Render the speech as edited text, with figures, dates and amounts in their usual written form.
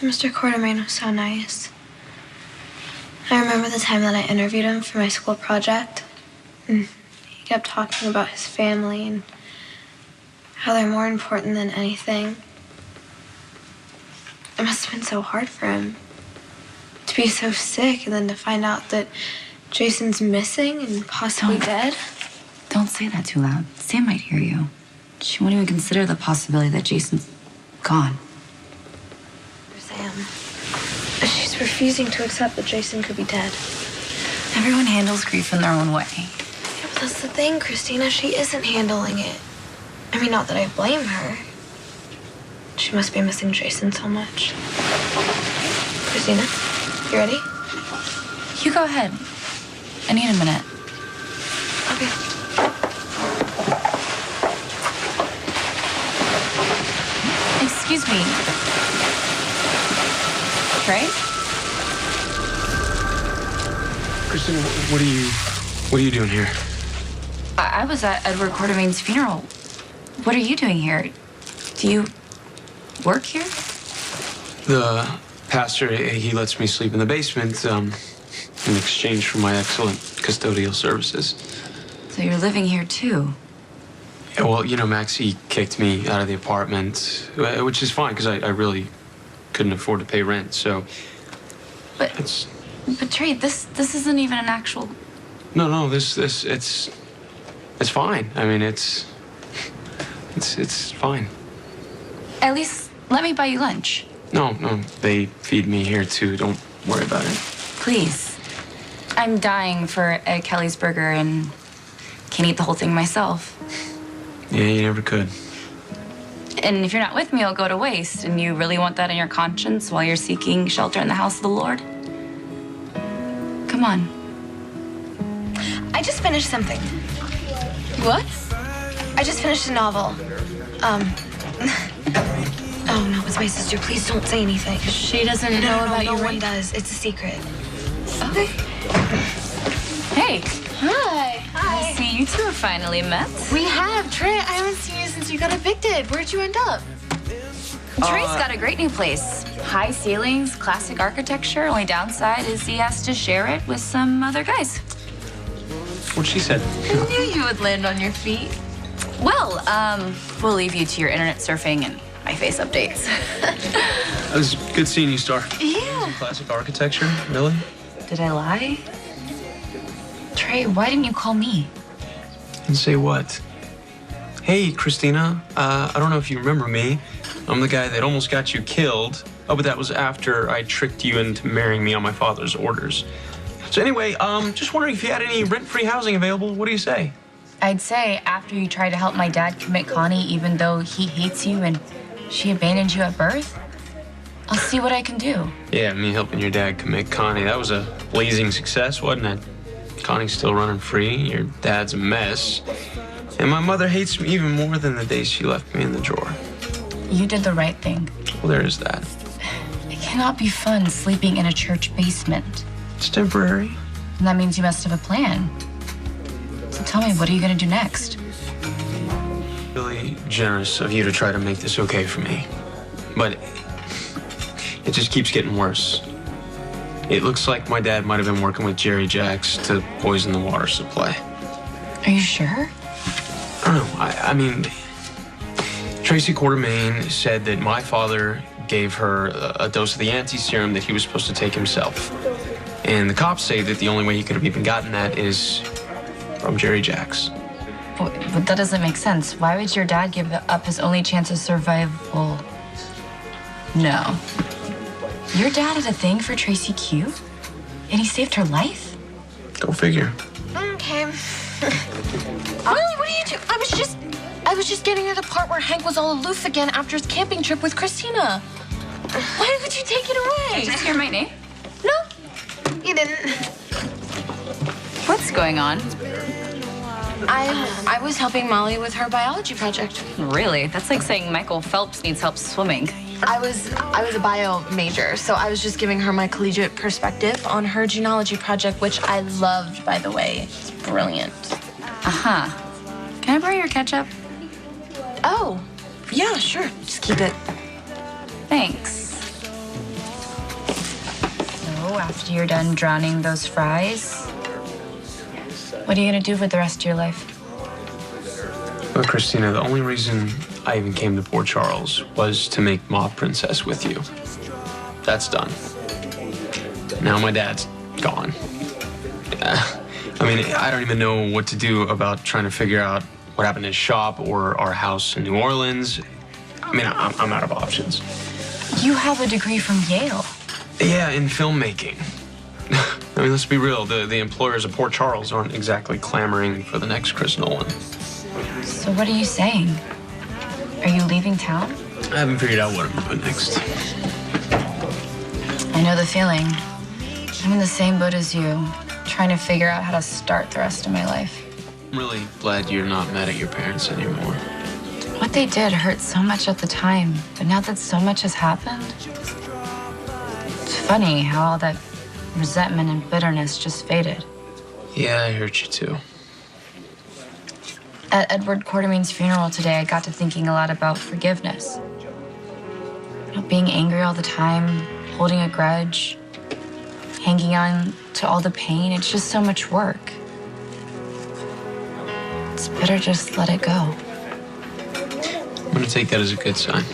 Mr. Quartermain was so nice. I remember the time that I interviewed him for my school project. And he kept talking about his family and how they're more important than anything. It must have been so hard for him to be so sick and then to find out that Jason's missing and possibly dead. Don't say that too loud. Sam might hear you. She won't even consider the possibility that Jason's gone. Sam, she's refusing to accept that Jason could be dead. Everyone handles grief in their own way. Yeah, but that's the thing, Kristina. She isn't handling it. I mean, not that I blame her. She must be missing Jason so much. Kristina, you ready? You go ahead. I need a minute. Okay. Excuse me. Trey? Kristina, what are you doing here? I was at Edward Quartermain's funeral. What are you doing here? Do you work here? The pastor, he lets me sleep in the basement in exchange for my excellent custodial services. So you're living here too? Yeah, well, you know, Max, he kicked me out of the apartment, which is fine because I really couldn't afford to pay rent, so... But Trey, this isn't even an actual... No, it's fine. I mean, it's fine. At least let me buy you lunch. No, they feed me here too. Don't worry about it. Please. I'm dying for a Kelly's burger and can't eat the whole thing myself. Yeah, you never could. And if you're not with me, I'll go to waste. And you really want that in your conscience while you're seeking shelter in the house of the Lord? Come on. I just finished something. What? I just finished a novel. Oh, no, it's my sister. Please don't say anything. She doesn't know about you, no right? one does. It's a secret. Okay. Hey. Hi. I see you two have finally met. We have. Trey, I haven't seen you since you got evicted. Where'd you end up? Trey's got a great new place. High ceilings, classic architecture. Only downside is he has to share it with some other guys. What she said. I knew you would land on your feet. Well, we'll leave you to your internet surfing and my face updates. It was good seeing you, Star. Yeah. Classic architecture, really? Did I lie? Trey, why didn't you call me? And say what? Hey, Kristina, I don't know if you remember me. I'm the guy that almost got you killed. Oh, but that was after I tricked you into marrying me on my father's orders. So anyway, just wondering if you had any rent-free housing available. What do you say? I'd say after you tried to help my dad commit Connie, even though he hates you and she abandoned you at birth, I'll see what I can do. Yeah, me helping your dad commit Connie. That was a blazing success, wasn't it? Connie's still running free. Your dad's a mess. And my mother hates me even more than the day she left me in the drawer. You did the right thing. Well, there is that. It cannot be fun sleeping in a church basement. It's temporary. And that means you must have a plan. So tell me, what are you gonna do next? Really generous of you to try to make this okay for me. But it just keeps getting worse. It looks like my dad might have been working with Jerry Jacks to poison the water supply. Are you sure? I don't know. I mean, Tracy Quartermain said that my father gave her a dose of the anti-serum that he was supposed to take himself. And the cops say that the only way he could have even gotten that is from Jerry Jacks. But that doesn't make sense. Why would your dad give up his only chance of survival? No. Your dad had a thing for Tracy Q? And he saved her life? Go figure. Okay. Molly, what are you doing? I was just getting to the part where Hank was all aloof again after his camping trip with Kristina. Why would you take it away? Did you just hear my name? No, you didn't. What's going on? I was helping Molly with her biology project. Really? That's like saying Michael Phelps needs help swimming. I was a bio major, so I was just giving her my collegiate perspective on her genealogy project, which I loved, by the way. It's brilliant. Uh-huh. Can I borrow your ketchup? Oh, yeah, sure. Just keep it. Thanks. after you're done drowning those fries, what are you gonna do for the rest of your life? Look, Kristina, the only reason I even came to Port Charles was to make Mob Princess with you. That's done. Now my dad's gone. I mean, I don't even know what to do about trying to figure out what happened to his shop or our house in New Orleans. I mean, I'm out of options. You have a degree from Yale. Yeah, in filmmaking. I mean, let's be real. The employers of Port Charles aren't exactly clamoring for the next Chris Nolan. So what are you saying? Are you leaving town? I haven't figured out what I'm doing next. I know the feeling. I'm in the same boat as you, trying to figure out how to start the rest of my life. I'm really glad you're not mad at your parents anymore. What they did hurt so much at the time, but now that so much has happened, it's funny how all that resentment and bitterness just faded. Yeah, I hurt you too. At Edward Quartermaine's funeral today, I got to thinking a lot about forgiveness. You know, being angry all the time, holding a grudge, hanging on to all the pain, it's just so much work. It's better just let it go. I'm gonna take that as a good sign.